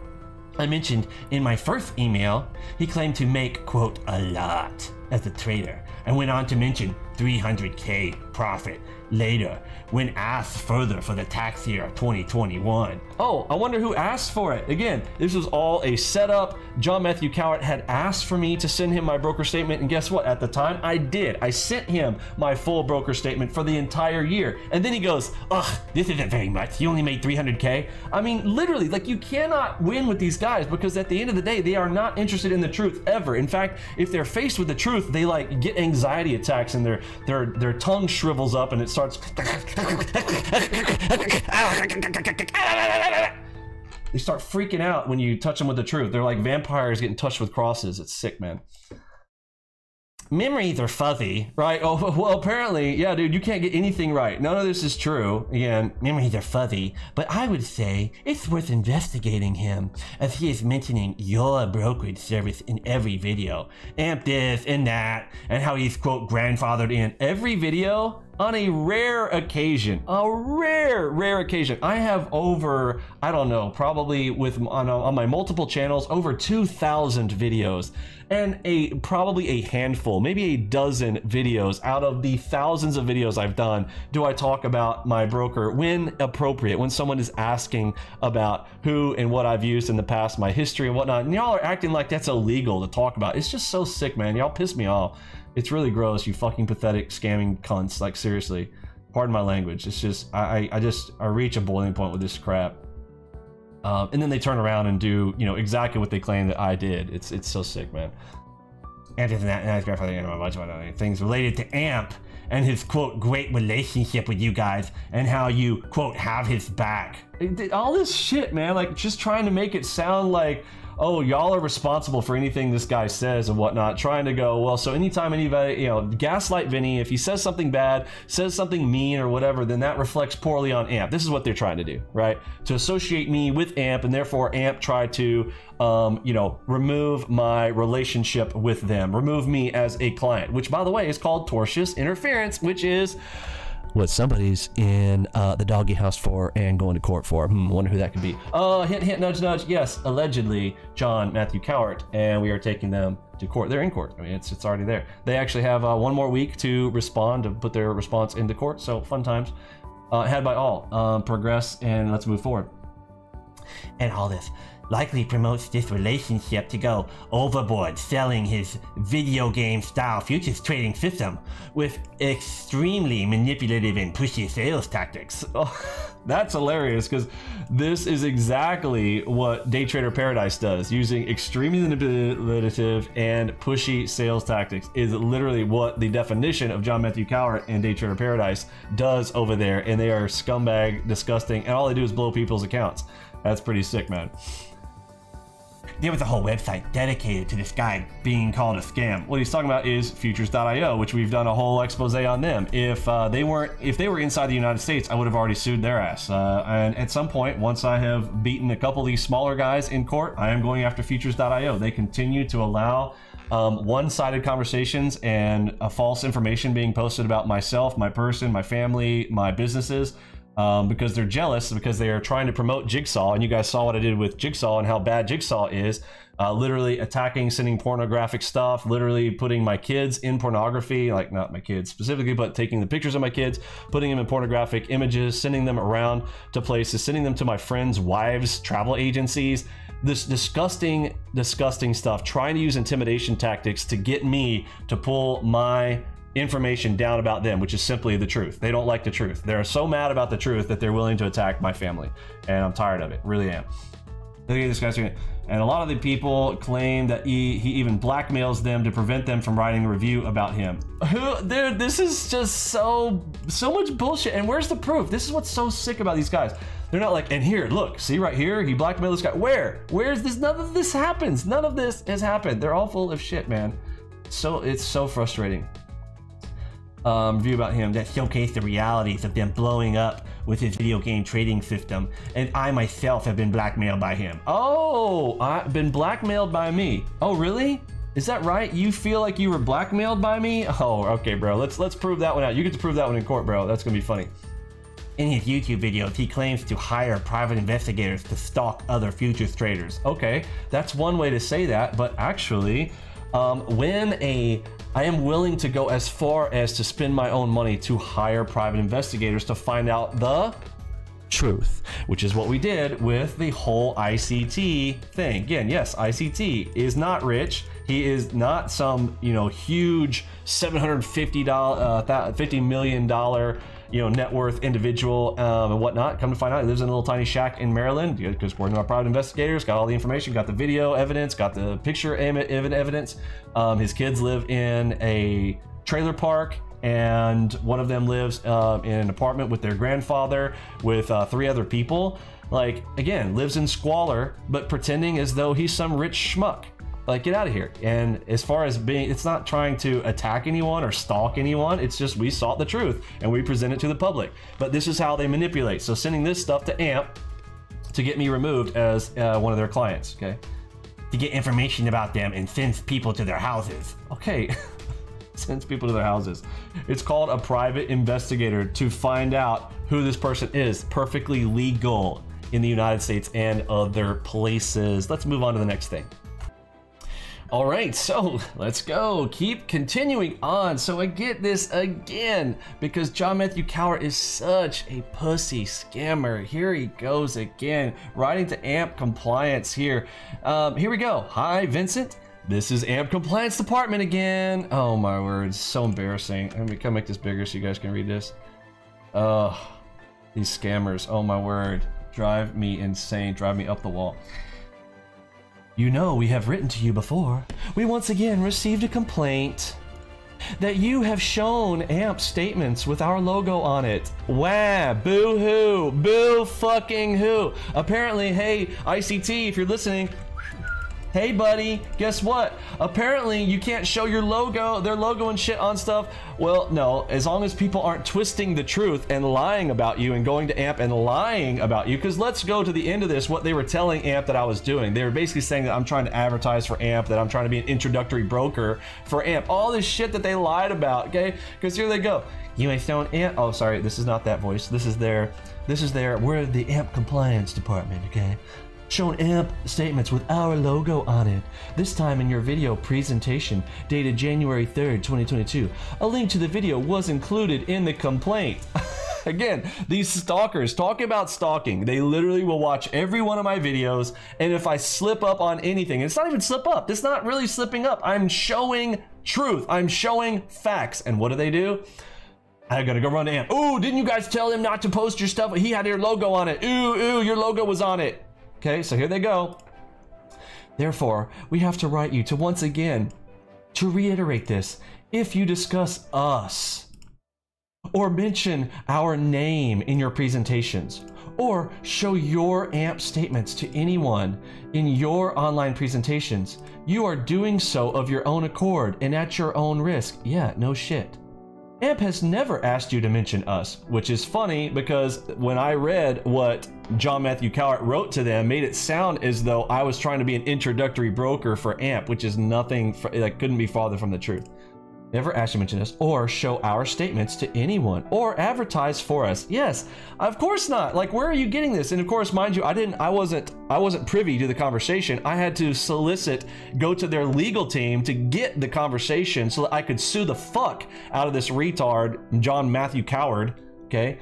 I mentioned in my first email, he claimed to make, quote, a lot as a trader, and went on to mention 300K profit later when asked further for the tax year of 2021. Oh, I wonder who asked for it. Again, this was all a setup. John Matthew Cowart had asked for me to send him my broker statement, and guess what? At the time, I did. I sent him my full broker statement for the entire year. And then he goes, ugh, this isn't very much. You only made 300K. I mean, literally, like, you cannot win with these guys because at the end of the day, they are not interested in the truth ever. In fact, if they're faced with the truth, they like get anxiety attacks and their tongue shrivels up and it starts they start freaking out when you touch them with the truth. They're like vampires getting touched with crosses. It's sick, man. Memories are fuzzy. Right? Oh, well, apparently, yeah, dude, you can't get anything right. None of this is true. Again, memories are fuzzy, but I would say it's worth investigating him, as he is mentioning your brokerage service in every video. Amp this and that, and how he's, quote, grandfathered in every video. On a rare occasion, I have over, I don't know, probably on my multiple channels, over 2,000 videos, and probably a handful, maybe a dozen videos out of the thousands of videos I've done do I talk about my broker when appropriate, when someone is asking about who and what I've used in the past, my history and whatnot, and y'all are acting like that's illegal to talk about. It's just so sick, man. Y'all piss me off. It's really gross, you fucking pathetic scamming cunts. Like, seriously, pardon my language. It's just, I reach a boiling point with this crap. And then they turn around and do, you know, exactly what they claim that I did. It's so sick, man. And isn't that nice graph? A bunch of other things related to Amp and his, quote, great relationship with you guys and how you, quote, have his back. All this shit, man, like just trying to make it sound like, oh, y'all are responsible for anything this guy says and whatnot, trying to go, well, so anytime anybody, you know, gaslight Vinny, if he says something bad, says something mean or whatever, then that reflects poorly on Amp. This is what they're trying to do, right? To associate me with Amp, and therefore Amp try to, you know, remove my relationship with them, remove me as a client, which, by the way, is called tortious interference, which is what somebody's in the doggy house for and going to court for. Wonder who that could be. Hint, hint, nudge, nudge. Yes, allegedly John Matthew Cowart, and we are taking them to court. They're in court. I mean, it's already there. They actually have one more week to respond, to put their response into court. So fun times had by all. Progress and let's move forward. And all this likely promotes this relationship to go overboard, selling his video game style futures trading system with extremely manipulative and pushy sales tactics. Oh, that's hilarious, because this is exactly what Day Trader Paradise does. Using extremely manipulative and pushy sales tactics is literally what the definition of John Matthew Cowart and Day Trader Paradise does over there, and they are scumbag, disgusting, and all they do is blow people's accounts. That's pretty sick, man. There was a whole website dedicated to this guy being called a scam. What he's talking about is futures.io, which we've done a whole expose on them. If they were inside the United States, I would have already sued their ass. And at some point, once I have beaten a couple of these smaller guys in court, I am going after futures.io. They continue to allow one-sided conversations and false information being posted about myself, my person, my family, my businesses. Because they're jealous, because they are trying to promote Jigsaw, and you guys saw what I did with Jigsaw and how bad Jigsaw is, literally attacking, sending pornographic stuff, literally putting my kids in pornography, like not my kids specifically, but taking the pictures of my kids, putting them in pornographic images, sending them around to places, sending them to my friends' wives, travel agencies, this disgusting, disgusting stuff, trying to use intimidation tactics to get me to pull my information down about them, which is simply the truth. They don't like the truth. They're so mad about the truth that they're willing to attack my family, and I'm tired of it. Really am. Look at this guy's, and a lot of the people claim that he even blackmails them to prevent them from writing a review about him. Dude, this is just so much bullshit. And where's the proof? This is what's so sick about these guys. They're not like, and here, look, see right here, he blackmailed this guy. Where's this? None of this happens. None of this has happened. They're all full of shit, man. So it's so frustrating. Review about him that showcased the realities of them blowing up with his video game trading system, and I myself have been blackmailed by him. Oh, I've been blackmailed by me. Oh, really? Is that right? You feel like you were blackmailed by me? Oh, okay, bro. Let's prove that one out. You get to prove that one in court, bro. That's gonna be funny. In his YouTube videos, he claims to hire private investigators to stalk other futures traders. Okay, that's one way to say that, but actually, I am willing to go as far as to spend my own money to hire private investigators to find out the truth, which is what we did with the whole ICT thing. Again, yes, ICT is not rich. He is not some, you know, huge $750 million, you know, net worth individual and whatnot. Come to find out, he lives in a little tiny shack in Maryland because we're our private investigators, got all the information, got the video evidence, got the picture evidence. His kids live in a trailer park, and one of them lives in an apartment with their grandfather with 3 other people. Like, again, lives in squalor, but pretending as though he's some rich schmuck. Like, get out of here. And as far as being, it's not trying to attack anyone or stalk anyone. It's just we sought the truth and we present it to the public. But this is how they manipulate. So sending this stuff to AMP to get me removed as one of their clients, okay? To get information about them and sends people to their houses. Okay, sends people to their houses. It's called a private investigator to find out who this person is. Perfectly legal in the United States and other places. Let's move on to the next thing. All right, so let's go. Keep continuing on. So I get this again because John Matthew Cowart is such a pussy scammer. Here he goes again, writing to AMP Compliance here. Here we go. Hi, Vincent. This is AMP Compliance Department again. Oh my words, so embarrassing. Let me come make this bigger so you guys can read this. These scammers, oh my word. Drive me insane, drive me up the wall. You know we have written to you before. We once again received a complaint that you have shown AMP statements with our logo on it. Wah, boo-hoo, boo fucking hoo. Apparently, hey, ICT, if you're listening, hey buddy, guess what? Apparently you can't show your logo, their logo and shit on stuff. Well, no, as long as people aren't twisting the truth and lying about you and going to AMP and lying about you, because let's go to the end of this, what they were telling AMP that I was doing. They were basically saying that I'm trying to advertise for AMP, that I'm trying to be an introductory broker for AMP. All this shit that they lied about, okay? Because here they go. You ain't shown AMP, oh sorry, this is not that voice. This is their, we're the AMP Compliance Department, okay? Shown AMP statements with our logo on it. This time in your video presentation dated January 3rd, 2022. A link to the video was included in the complaint. Again, these stalkers, talk about stalking. They literally will watch every one of my videos, and if I slip up on anything, and it's not even slip up, it's not really slipping up. I'm showing truth, I'm showing facts. And what do? I gotta go run to AMP. Ooh, didn't you guys tell him not to post your stuff? He had your logo on it. Ooh, your logo was on it. Okay, so here they go. Therefore, we have to write you to once again, to reiterate this, if you discuss us, or mention our name in your presentations, or show your AMP statements to anyone in your online presentations, you are doing so of your own accord and at your own risk. Yeah, no shit. AMP has never asked you to mention us, which is funny because when I read what John Matthew Cowart wrote to them, made it sound as though I was trying to be an introductory broker for AMP, which is nothing, like couldn't be farther from the truth. Never asked you to mention us or show our statements to anyone or advertise for us. Yes, of course not. Like, where are you getting this? And of course, mind you, I wasn't privy to the conversation. I had to go to their legal team to get the conversation so that I could sue the fuck out of this retard, John Matthew Cowart, okay?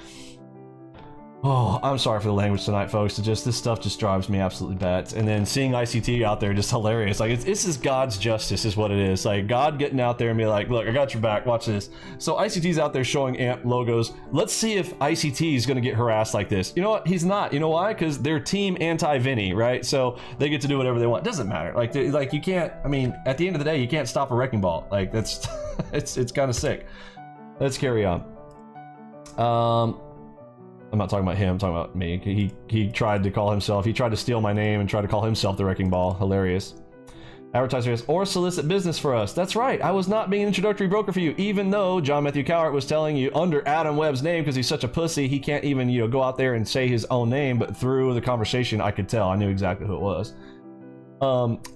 Oh, I'm sorry for the language tonight, folks. This stuff just drives me absolutely bad. And then seeing ICT out there, just hilarious. Like, this is God's justice is what it is. Like, God getting out there and be like, look, I got your back, watch this. So ICT's out there showing AMP logos. Let's see if ICT is gonna get harassed like this. You know what, he's not. You know why? Because they're team anti-Vinny, right? So they get to do whatever they want. Doesn't matter. Like you can't, I mean, at the end of the day, you can't stop a wrecking ball. Like, that's, it's kind of sick. Let's carry on. I'm not talking about him, I'm talking about me. He tried to call himself, he tried to steal my name and try to call himself the Wrecking Ball. Hilarious. Advertiser says, or solicit business for us. That's right, I was not being an introductory broker for you, even though John Matthew Cowart was telling you under Adam Webb's name, because he's such a pussy, he can't even, you know, go out there and say his own name, but through the conversation, I could tell, I knew exactly who it was.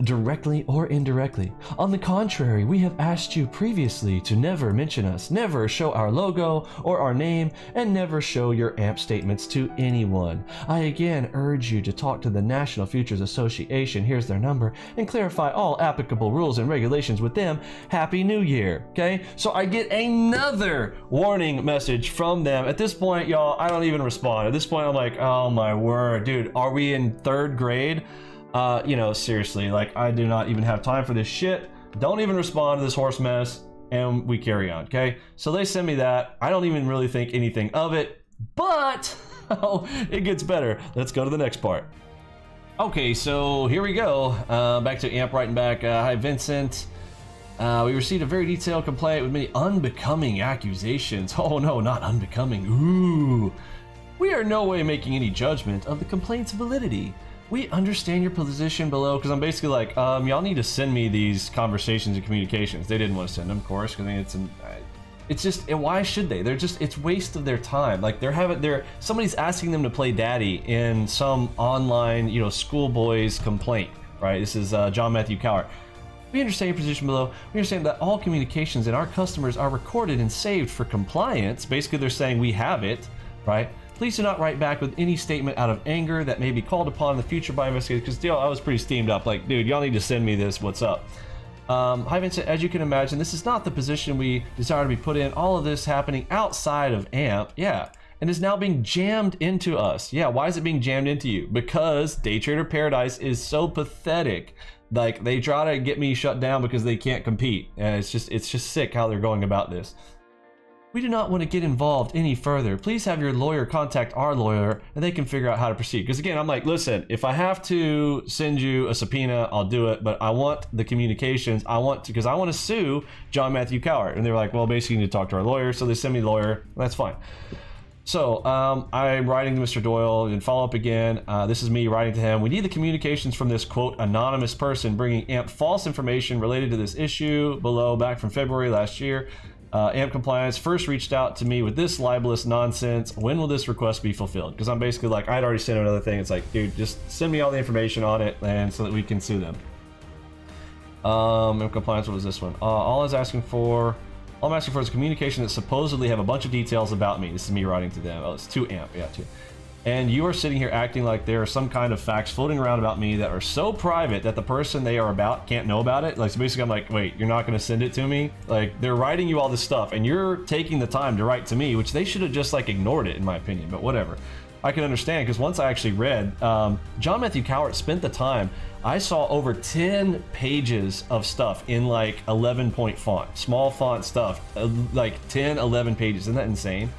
Directly or indirectly. On the contrary, we have asked you previously to never mention us, never show our logo or our name, and never show your AMP statements to anyone. I again urge you to talk to the National Futures Association, here's their number, and clarify all applicable rules and regulations with them. Happy New Year. Okay, so I get another warning message from them. At this point, y'all, I don't even respond. At this point, I'm like, oh my word, dude, are we in 3rd grade? You know, seriously, like, I do not even have time for this shit. Don't even respond to this horse mess, and we carry on, okay? So they send me that. I don't even really think anything of it, but oh, it gets better. Let's go to the next part. Okay, so here we go. Back to AMP writing back. Hi, Vincent. We received a very detailed complaint with many unbecoming accusations. Oh no, not unbecoming. Ooh. We are in no way making any judgment of the complaint's validity. We understand your position below, because I'm basically like, y'all need to send me these conversations and communications. They didn't want to send them, of course, because I mean, it's just, and why should they? They're just, it's waste of their time. Like somebody's asking them to play daddy in some online, you know, schoolboy's complaint, right? This is John Matthew Cowart. We understand your position below. We understand that all communications and our customers are recorded and saved for compliance. Basically, they're saying we have it, right? Please do not write back with any statement out of anger that may be called upon in the future by investigators. Because, I was pretty steamed up. Like, dude, y'all need to send me this. What's up? Hi, Vincent. As you can imagine, this is not the position we desire to be put in. All of this happening outside of AMP. Yeah. And is now being jammed into us. Yeah. Why is it being jammed into you? Because Day Trader Paradise is so pathetic. Like, they try to get me shut down because they can't compete. And it's just sick how they're going about this. We do not want to get involved any further. Please have your lawyer contact our lawyer and they can figure out how to proceed. Because again, I'm like, listen, if I have to send you a subpoena, I'll do it. But I want the communications. Because I want to sue John Matthew Cowart. And they're like, well, basically you need to talk to our lawyer. So they send me the lawyer. That's fine. So I'm writing to Mr. Doyle and follow up again. This is me writing to him. We need the communications from this, quote, anonymous person bringing AMP false information related to this issue below back from February last year. AMP Compliance first reached out to me with this libelous nonsense. When will this request be fulfilled? Because I'm basically like, I'd already sent another thing. It's like, dude, just send me all the information on it, and so that we can sue them. AMP Compliance, what was this one? All I'm asking for is communication that supposedly have a bunch of details about me. This is me writing to them. Oh, it's to AMP, yeah, to. And you are sitting here acting like there are some kind of facts floating around about me that are so private that the person they are about can't know about it. Like, so basically I'm like, wait, you're not going to send it to me? Like, they're writing you all this stuff and you're taking the time to write to me, which they should have just like ignored it in my opinion, but whatever. I can understand, because once I actually read, John Matthew Cowart spent the time. I saw over 10 pages of stuff in like 11-point font, small font stuff, like 10, 11 pages. Isn't that insane?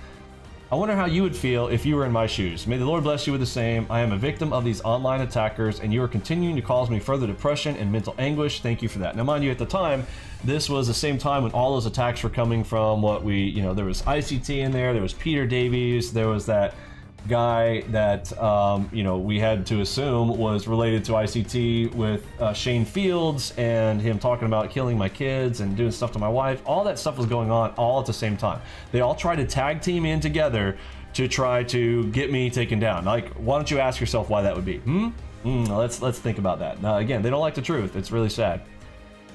I wonder how you would feel if you were in my shoes. May the Lord bless you with the same. I am a victim of these online attackers, and you are continuing to cause me further depression and mental anguish. Thank you for that. Now, mind you, at the time, this was the same time when all those attacks were coming from what we, you know, there was ICT in there was Peter Davies, there was that guy that, you know, we had to assume was related to ICT with Shane Fields and him talking about killing my kids and doing stuff to my wife. All that stuff was going on all at the same time. They all tried to tag team in together to try to get me taken down. Like, why don't you ask yourself why that would be? Let's think about that. Now, again, they don't like the truth. It's really sad.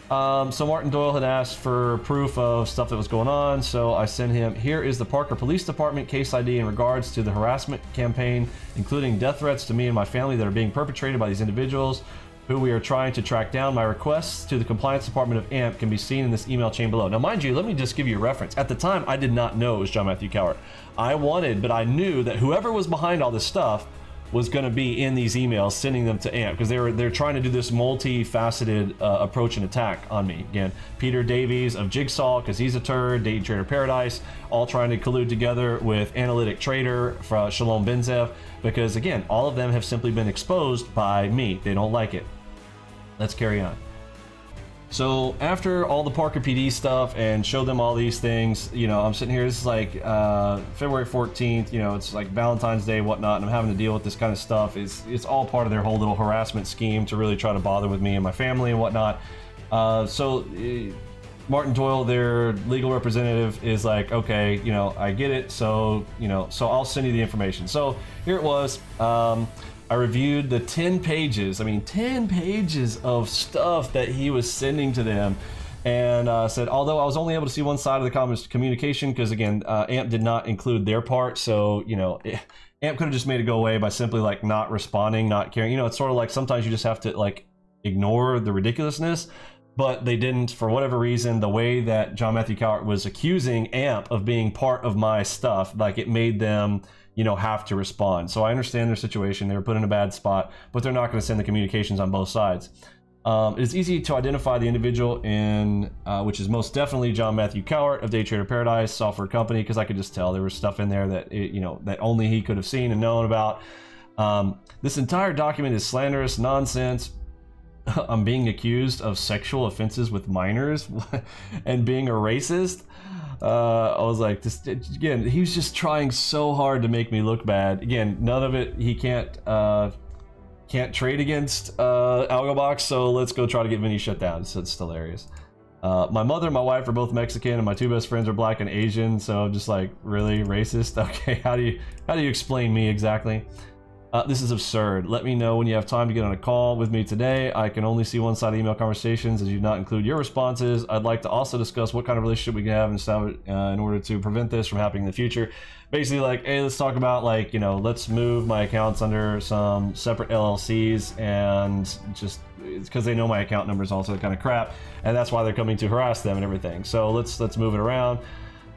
So Martin Doyle had asked for proof of stuff that was going on, so I sent him, here is the Parker Police Department case ID in regards to the harassment campaign, including death threats to me and my family that are being perpetrated by these individuals who we are trying to track down. My requests to the Compliance Department of AMP can be seen in this email chain below. Now, mind you, let me just give you a reference. At the time, I did not know it was John Matthew Cowart. But I knew that whoever was behind all this stuff was going to be in these emails, sending them to AMP, because they're trying to do this multifaceted approach and attack on me. Again, Peter Davies of Jigsaw, because he's a turd, Day Trader Paradise, all trying to collude together with Analytic Trader from Shalom Benzev, because again, all of them have simply been exposed by me. They don't like it. Let's carry on. So after all the Parker PD stuff and showed them all these things, you know, I'm sitting here, this is like February 14th, you know, it's like Valentine's Day, whatnot, and I'm having to deal with this kind of stuff. It's all part of their whole little harassment scheme to really try to bother with me and my family and whatnot. Martin Doyle, their legal representative, is like, okay, you know, I get it, so, you know, so I'll send you the information. So here it was. I reviewed the 10 pages, 10 pages of stuff that he was sending to them, and said, although I was only able to see one side of the communication, because again, AMP did not include their part, so, you know, AMP could have just made it go away by simply like not responding, not caring. You know, it's sort of like sometimes you just have to like ignore the ridiculousness, but they didn't for whatever reason. The way that John Matthew Cowart was accusing AMP of being part of my stuff, like it made them, you know, have to respond. So I understand their situation. They were put in a bad spot, but they're not going to send the communications on both sides. It's easy to identify the individual in, which is most definitely John Matthew Cowart of Day Trader Paradise Software Company, because I could just tell there was stuff in there that, you know, that only he could have seen and known about. This entire document is slanderous nonsense. I'm being accused of sexual offenses with minors and being a racist. I was like, this again, he was just trying so hard to make me look bad. Again, none of it, he can't trade against Algobox, so let's go try to get Vinny shut down. So it's hilarious. My mother and my wife are both Mexican, and my two best friends are black and Asian, so I'm just like, really racist? Okay, how do you explain me exactly? This is absurd. Let me know when you have time to get on a call with me today. I can only see one side of email conversations as you do not include your responses. I'd like to also discuss what kind of relationship we can have in order to prevent this from happening in the future. Basically like, hey, let's talk about like, you know, let's move my accounts under some separate LLCs, and just it's because they know my account numbers, also that kind of crap, and that's why they're coming to harass them and everything. So let's move it around.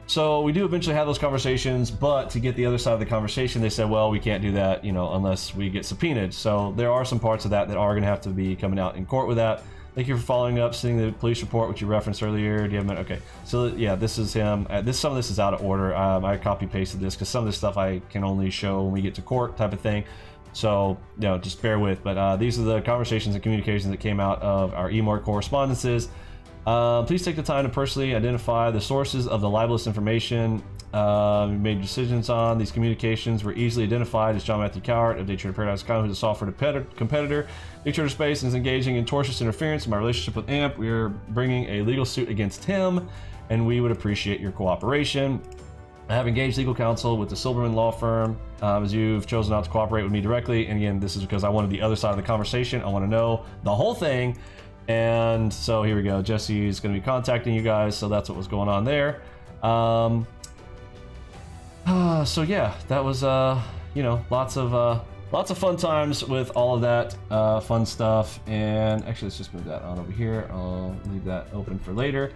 So we do eventually have those conversations, but to get the other side of the conversation, they said, well, we can't do that, you know, unless we get subpoenaed. So there are some parts of that that are going to have to be coming out in court with that. Thank you for following up, sending the police report, which you referenced earlier. Do you have a minute? Okay. So yeah, this is him. Some of this is out of order. I copy pasted this because some of this stuff I can only show when we get to court type of thing. So, you know, just bear with. But these are the conversations and communications that came out of our eMart correspondences. Please take the time to personally identify the sources of the libelous information we made decisions on. These communications were easily identified as John Matthew Cowart of Day Trader Paradise.com, who's a software competitor. Day Trader Space is engaging in tortious interference in my relationship with AMP. We are bringing a legal suit against him, and we would appreciate your cooperation. I have engaged legal counsel with the Silberman law firm, as you've chosen not to cooperate with me directly. And again, this is because I wanted the other side of the conversation. I want to know the whole thing. And so here we go. Jesse's going to be contacting you guys. So that's what was going on there. So yeah, that was, you know, lots of fun times with all of that fun stuff. And actually, let's just move that on over here. I'll leave that open for later.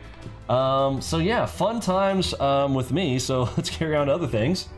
So yeah, fun times with me. So let's carry on to other things.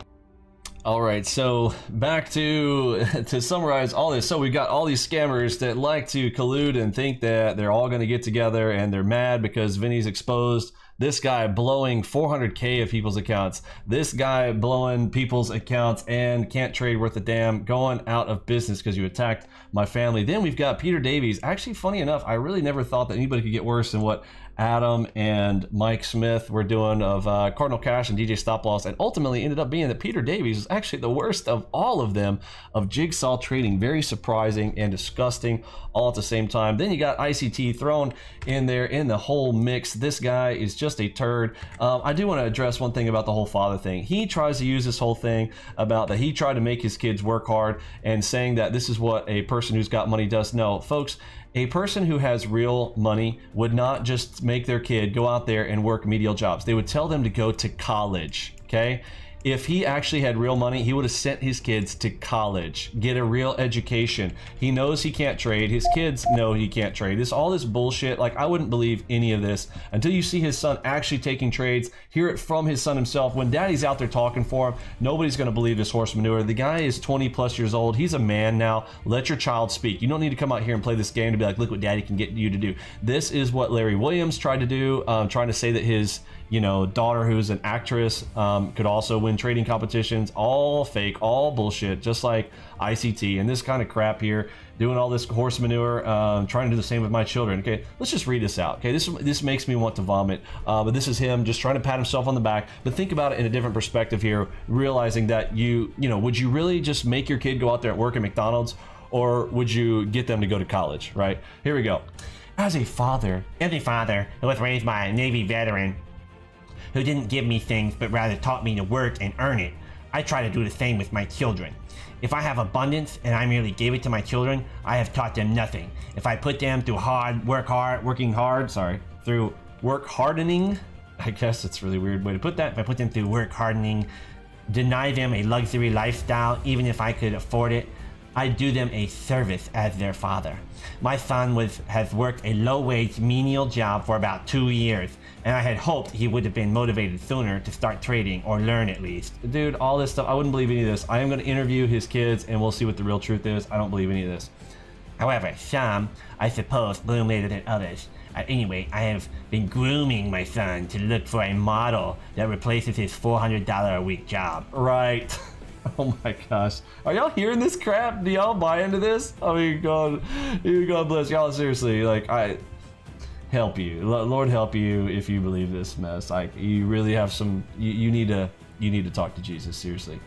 All right, so back to summarize all this. So we've got all these scammers that like to collude and think that they're all going to get together, and they're mad because Vinny's exposed this guy blowing 400K of people's accounts, this guy blowing people's accounts and can't trade worth a damn, going out of business because you attacked my family. Then we've got Peter Davies. Actually, funny enough, I really never thought that anybody could get worse than what Adam and Mike Smith were doing of Cardinal Cash and DJ Stop Loss, and ultimately ended up being that Peter Davies was actually the worst of all of them of jigsaw trading. Very surprising and disgusting all at the same time. Then you got ICT thrown in there in the whole mix. This guy is just a turd. I do want to address one thing about the whole father thing. He tries to use this whole thing about that he tried to make his kids work hard and saying that this is what a person who's got money does. No, folks, a person who has real money would not just make their kid go out there and work menial jobs. They would tell them to go to college, okay? If he actually had real money, he would have sent his kids to college, get a real education. He knows he can't trade. His kids know he can't trade. All this bullshit, like I wouldn't believe any of this until you see his son actually taking trades, hear it from his son himself. When daddy's out there talking for him, nobody's gonna believe this horse manure. The guy is 20 plus years old. He's a man now. Let your child speak. You don't need to come out here and play this game to be like, look what daddy can get you to do. This is what Larry Williams tried to do, trying to say that his, you know, daughter, who's an actress, could also win win trading competitions, all fake, all bullshit, just like ICT and this kind of crap here, doing all this horse manure, trying to do the same with my children. Okay, let's just read this out. Okay, this makes me want to vomit, but this is him just trying to pat himself on the back. But think about it in a different perspective here, realizing that you know, would you really just make your kid go out there and work at McDonald's, or would you get them to go to college, right? Here we go. As a father who was raised by a Navy veteran who didn't give me things but rather taught me to work and earn it, I try to do the same with my children. If I have abundance and I merely gave it to my children, I have taught them nothing. If I put them through through work hardening, I guess it's a really weird way to put that. If I put them through work hardening, deny them a luxury lifestyle, even if I could afford it, I do them a service as their father. My son has worked a low-wage menial job for about 2 years, and I had hoped he would have been motivated sooner to start trading, or learn at least. Dude, all this stuff, I wouldn't believe any of this. I am going to interview his kids and we'll see what the real truth is. I don't believe any of this. However, some, I suppose, bloom later than others. At any rate, I have been grooming my son to look for a model that replaces his $400 a week job. Right. Oh my gosh. Are y'all hearing this crap? Do y'all buy into this? I mean, God bless y'all. Seriously, like, I help you. Lord help you if you believe this mess. Like, you really have some, you need to talk to Jesus, seriously.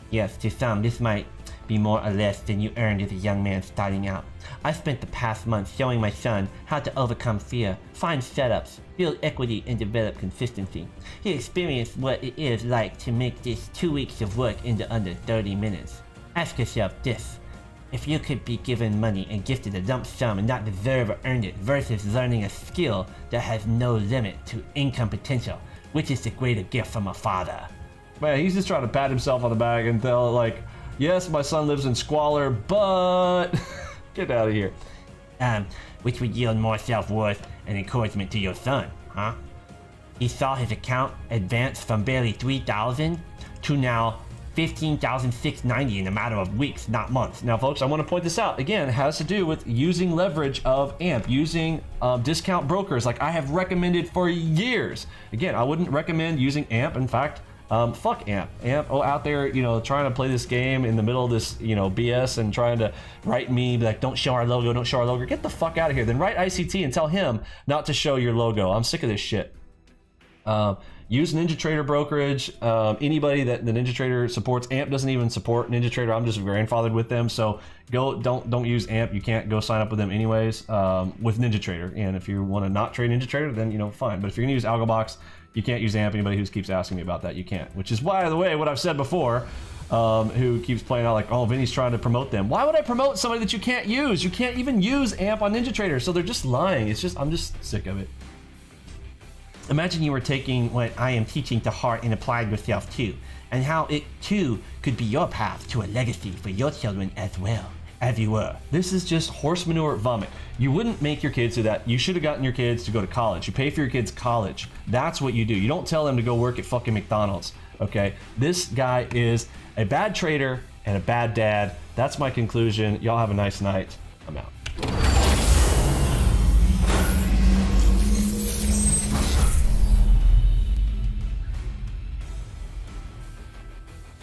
Yes, to some, this might be more or less than you earned as a young man starting out. I spent the past month showing my son how to overcome fear, find setups, build equity, and develop consistency. He experienced what it is like to make just 2 weeks of work into under 30 minutes. Ask yourself this: if you could be given money and gifted a lump sum and not deserve or earned it, versus learning a skill that has no limit to income potential, which is the greater gift from a father? Man, he's just trying to pat himself on the back and tell, like, yes, my son lives in squalor, but get out of here. Which would yield more self-worth and encouragement to your son, huh? He saw his account advance from barely 3,000 to now 15,690 in a matter of weeks, not months. Now, folks, I want to point this out. Again, it has to do with using leverage of AMP, using discount brokers like I have recommended for years. Again, I wouldn't recommend using AMP. In fact, fuck AMP. AMP out there, you know, trying to play this game in the middle of this, you know, BS and trying to write me like, don't show our logo, don't show our logo. Get the fuck out of here. Then write ICT and tell him not to show your logo. I'm sick of this shit. Use NinjaTrader brokerage. Anybody that the NinjaTrader supports. AMP doesn't even support NinjaTrader. I'm just grandfathered with them. So don't use AMP. You can't go sign up with them anyways with NinjaTrader. And if you want to not trade NinjaTrader, then, you know, fine. But if you're gonna use AlgoBox, you can't use AMP. Anybody who keeps asking me about that, you can't. Which is why, by the way, what I've said before, who keeps playing out like, oh, Vinny's trying to promote them. Why would I promote somebody that you can't use? You can't even use AMP on NinjaTrader. So they're just lying. It's just, I'm just sick of it. Imagine you were taking what I am teaching to heart and applied yourself too, and how it too could be your path to a legacy for your children as well, as you were. This is just horse manure vomit. You wouldn't make your kids do that. You should have gotten your kids to go to college. You pay for your kids' college. That's what you do. You don't tell them to go work at fucking McDonald's, okay? This guy is a bad trader and a bad dad. That's my conclusion. Y'all have a nice night. I'm out.